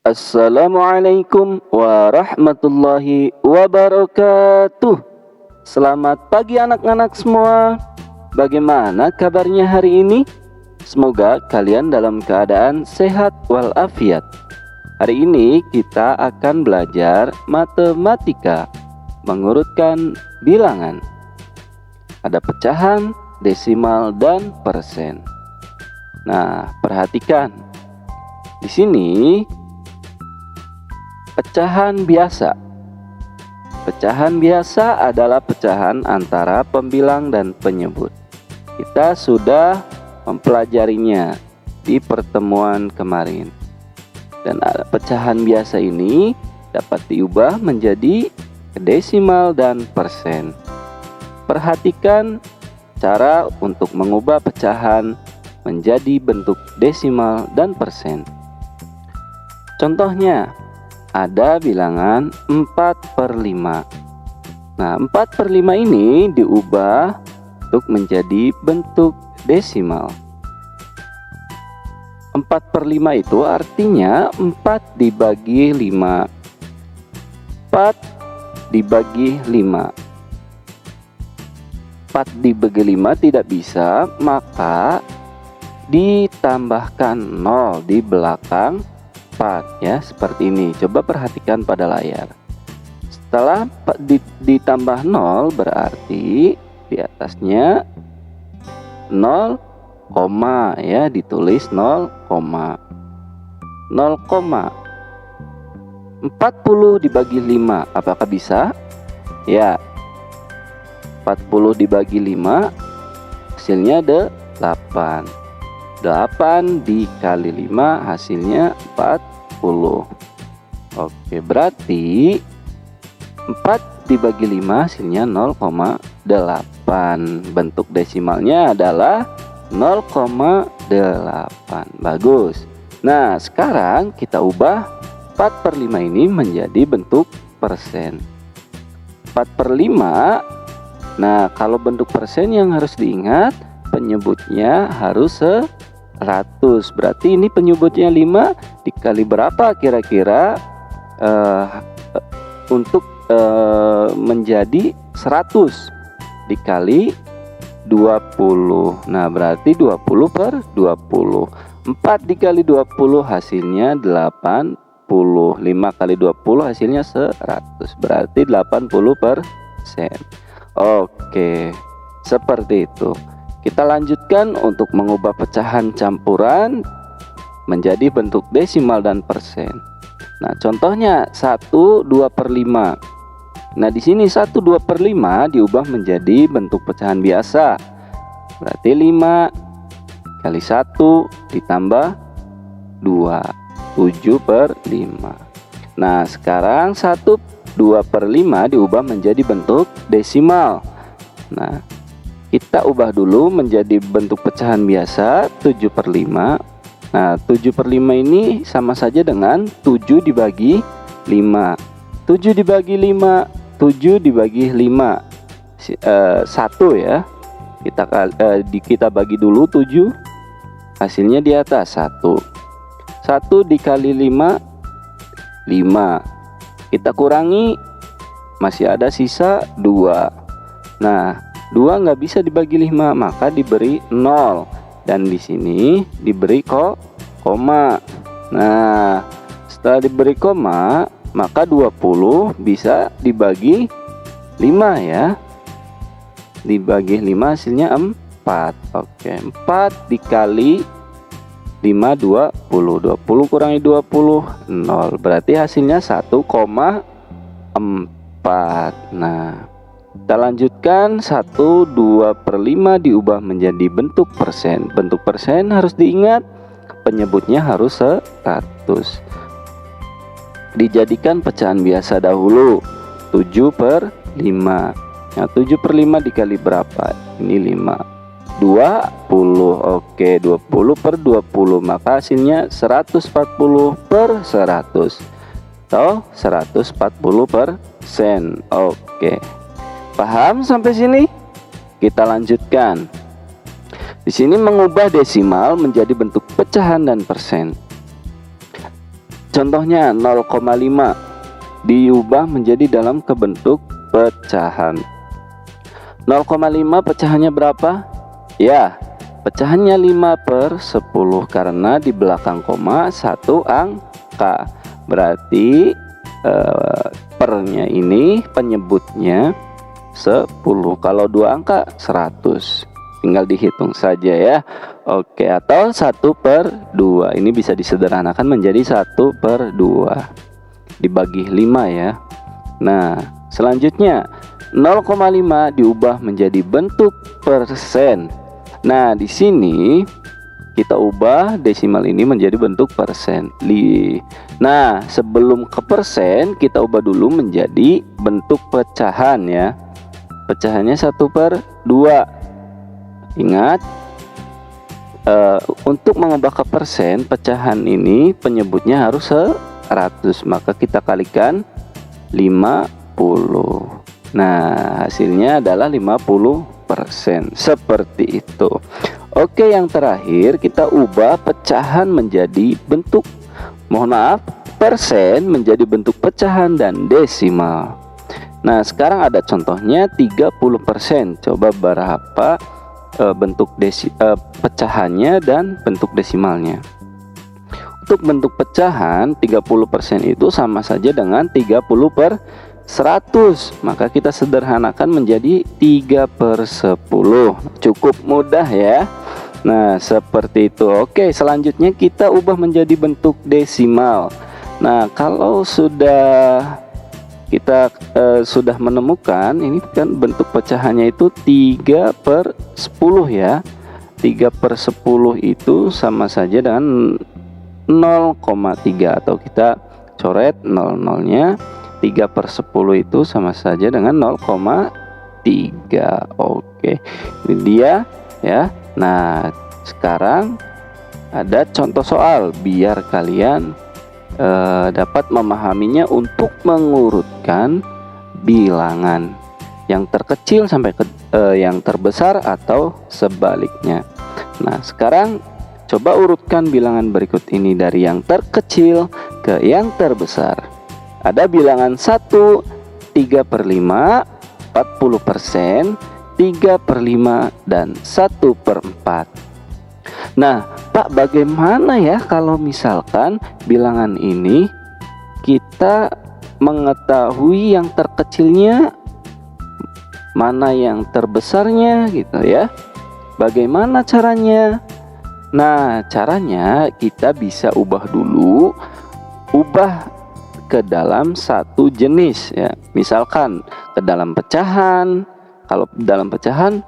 Assalamualaikum warahmatullahi wabarakatuh. Selamat pagi anak-anak semua. Bagaimana kabarnya hari ini? Semoga kalian dalam keadaan sehat walafiat. Hari ini kita akan belajar matematika, mengurutkan bilangan. Ada pecahan, desimal, dan persen. Nah, perhatikan. Di sini pecahan biasa. Pecahan biasa adalah pecahan antara pembilang dan penyebut. Kita sudah mempelajarinya di pertemuan kemarin. Dan pecahan biasa ini dapat diubah menjadi desimal dan persen. Perhatikan cara untuk mengubah pecahan menjadi bentuk desimal dan persen. Contohnya, ada bilangan 4/5. Nah, 4/5 ini diubah untuk menjadi bentuk desimal. 4/5 itu artinya 4 dibagi 5. 4 dibagi 5. 4 dibagi 5 tidak bisa, maka ditambahkan 0 di belakang 4 ya, seperti ini. Coba perhatikan pada layar. Setelah ditambah 0 berarti di atasnya 0, ya, ditulis 0, 40 dibagi 5. Apakah bisa? Ya. 40 dibagi 5 hasilnya ada 8. 8 dikali 5 hasilnya 40. Oke, berarti 4 dibagi 5 hasilnya 0,8. Bentuk desimalnya adalah 0,8. Bagus. Nah, sekarang kita ubah 4/5 ini menjadi bentuk persen. 4/5. Nah, kalau bentuk persen yang harus diingat, penyebutnya harus 100. Berarti ini penyebutnya 5 dikali berapa kira-kira untuk menjadi 100? Dikali 20. Nah, berarti 20/20. 4 dikali 20 hasilnya 80. 5 kali 20 hasilnya 100. Berarti 80%. Oke, seperti itu. Kita lanjutkan untuk mengubah pecahan campuran menjadi bentuk desimal dan persen. Nah, contohnya 1/2/5. Nah, di sini 1/2/5 diubah menjadi bentuk pecahan biasa. Berarti 5 kali 1 ditambah 2, 7/5. Nah, sekarang 1/2/5 diubah menjadi bentuk desimal. Nah, kita ubah dulu menjadi bentuk pecahan biasa 7/5. Nah, 7/5 ini sama saja dengan 7 dibagi 5. 7 dibagi 5, 7 dibagi 5 1 ya. Kita bagi dulu 7. Hasilnya di atas 1. 1 dikali 5, 5. Kita kurangi, masih ada sisa 2. Nah, 2 nggak bisa dibagi 5, maka diberi 0. Dan di sini diberi koma. Nah, setelah diberi koma, maka 20 bisa dibagi 5 ya. Dibagi 5 hasilnya 4. Oke, 4 dikali 5, 20. 20 kurangi 20, 0. Berarti hasilnya 1,4. Nah, kita lanjutkan. 1/2/5 diubah menjadi bentuk persen. Bentuk persen harus diingat, penyebutnya harus 100. Dijadikan pecahan biasa dahulu. 7/5. Nah, 7/5 dikali berapa? Ini 5. 20. Oke, 20/20. Maka hasilnya 140/100 atau 140%. Oke. Paham sampai sini? Kita lanjutkan. Di sini mengubah desimal menjadi bentuk pecahan dan persen. Contohnya 0,5 diubah menjadi dalam bentuk pecahan. 0,5 pecahannya berapa? Ya, pecahannya 5/10 karena di belakang koma 1 angka. Berarti pernya ini penyebutnya 10. Kalau 2 angka 100. Tinggal dihitung saja ya. Oke, atau 1/2. Ini bisa disederhanakan menjadi 1/2 dibagi 5 ya. Nah, selanjutnya 0,5 diubah menjadi bentuk persen. Nah, di sini kita ubah desimal ini menjadi bentuk persen. Nah, sebelum ke persen kita ubah dulu menjadi bentuk pecahan ya. Pecahannya 1/2. Ingat, untuk mengubah ke persen, pecahan ini penyebutnya harus 100. Maka kita kalikan 50. Nah, hasilnya adalah 50%. Seperti itu. Oke, yang terakhir kita ubah pecahan menjadi bentuk, persen menjadi bentuk pecahan dan desimal. Nah, sekarang ada contohnya 30%. Coba berapa bentuk pecahannya dan bentuk desimalnya. Untuk bentuk pecahan 30% itu sama saja dengan 30/100. Maka kita sederhanakan menjadi 3/10. Cukup mudah ya. Nah, seperti itu. Oke, selanjutnya kita ubah menjadi bentuk desimal. Nah, kalau kita sudah menemukan ini kan bentuk pecahannya itu 3/10 ya. 3/10 itu sama saja dengan 0,3 atau kita coret 00-nya. 3/10 itu sama saja dengan 0,3. Oke, ini dia ya. Nah, sekarang ada contoh soal biar kalian dapat memahaminya untuk mengurutkan bilangan yang terkecil sampai ke yang terbesar atau sebaliknya. Nah, sekarang coba urutkan bilangan berikut ini dari yang terkecil ke yang terbesar. Ada bilangan 1, 3/5, 40%, 3/5, dan 1/4. Nah, Pak, bagaimana ya kalau misalkan bilangan ini kita mengetahui yang terkecilnya mana yang terbesarnya gitu ya? Bagaimana caranya? Nah, caranya kita bisa ubah ke dalam satu jenis ya. Misalkan ke dalam pecahan. Kalau dalam pecahan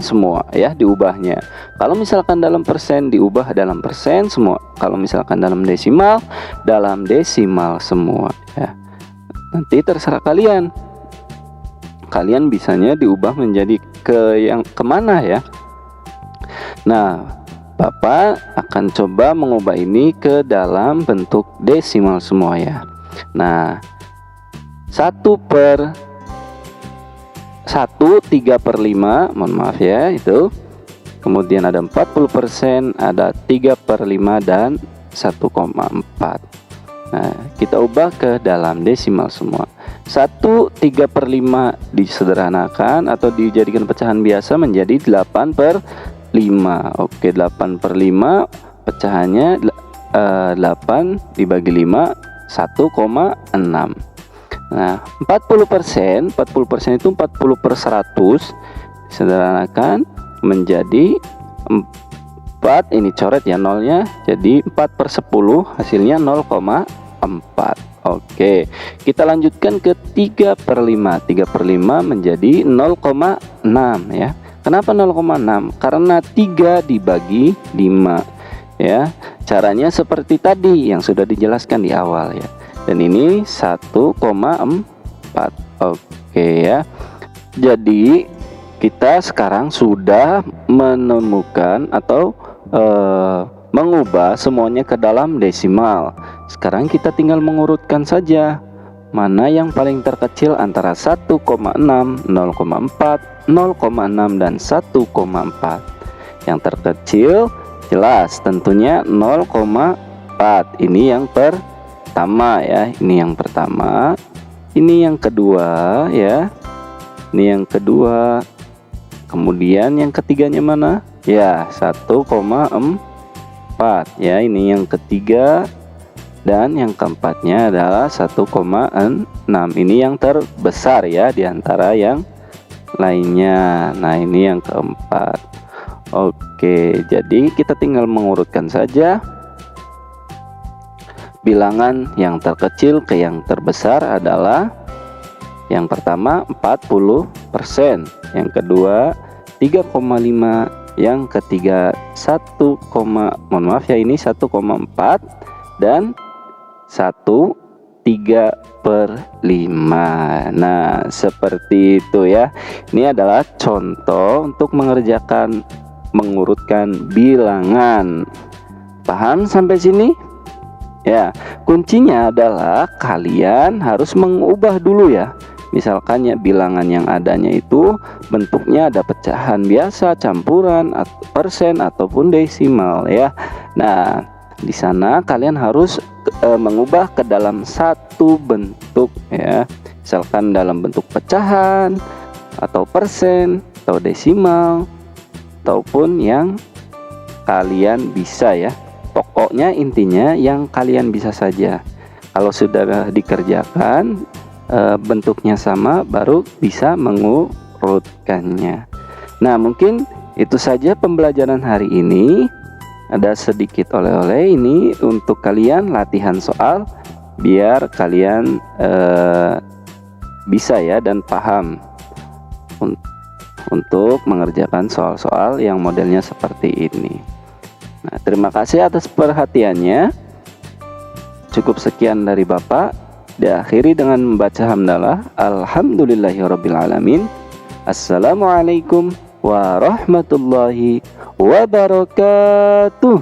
semua ya diubahnya. Kalau misalkan dalam persen, diubah dalam persen semua. Kalau misalkan dalam desimal semua ya. Nanti terserah kalian. Kalian bisanya diubah menjadi yang kemana ya. Nah, Bapak akan coba mengubah ini ke dalam bentuk desimal semua ya. Nah, 3/5, mohon maaf ya itu. Kemudian ada 40%, ada 3/5 dan 1,4. Nah, kita ubah ke dalam desimal semua. 3/5 disederhanakan atau dijadikan pecahan biasa menjadi 8/5. Oke, 8/5 pecahannya 8 dibagi 5, 1,6. Nah, 40% itu 40/100 disederhanakan menjadi 4. Ini coret ya nolnya, jadi 4/10 hasilnya 0,4. Oke, kita lanjutkan ke 3/5. 3/5 menjadi 0,6 ya. Kenapa 0,6? Karena 3 dibagi 5 ya. Caranya seperti tadi yang sudah dijelaskan di awal ya. Dan ini 1,4. Oke ya. Jadi kita sekarang sudah menemukan atau mengubah semuanya ke dalam desimal. Sekarang kita tinggal mengurutkan saja mana yang paling terkecil antara 1,6, 0,4, 0,6 dan 1,4. Yang terkecil jelas tentunya 0,4. Ini yang pertama ya, ini yang pertama, ini yang kedua ya, ini yang kedua, kemudian yang ketiganya mana ya, 1,4 ya, ini yang ketiga, dan yang keempatnya adalah 1,6. Ini yang terbesar ya di antara yang lainnya. Nah, ini yang keempat. Oke, jadi kita tinggal mengurutkan saja bilangan yang terkecil ke yang terbesar adalah yang pertama 40%, yang kedua 3,5, yang ketiga 1,4 dan 1/3. Nah, seperti itu ya. Ini adalah contoh untuk mengurutkan bilangan. Paham sampai sini? Ya, kuncinya adalah kalian harus mengubah dulu ya. Misalkan ya, bilangan yang adanya itu bentuknya ada pecahan biasa, campuran, persen ataupun desimal ya. Nah, di sana kalian harus mengubah ke dalam satu bentuk ya. Misalkan dalam bentuk pecahan atau persen atau desimal ataupun yang kalian bisa ya. Pokoknya intinya yang kalian bisa saja. Kalau sudah dikerjakan bentuknya sama, baru bisa mengurutkannya. Nah, mungkin itu saja pembelajaran hari ini. Ada sedikit oleh-oleh ini untuk kalian latihan soal biar kalian bisa ya dan paham untuk mengerjakan soal-soal yang modelnya seperti ini. Nah, terima kasih atas perhatiannya. Cukup sekian dari Bapak. Diakhiri dengan membaca hamdalah. Alhamdulillahirrabbilalamin. Assalamualaikum warahmatullahi wabarakatuh.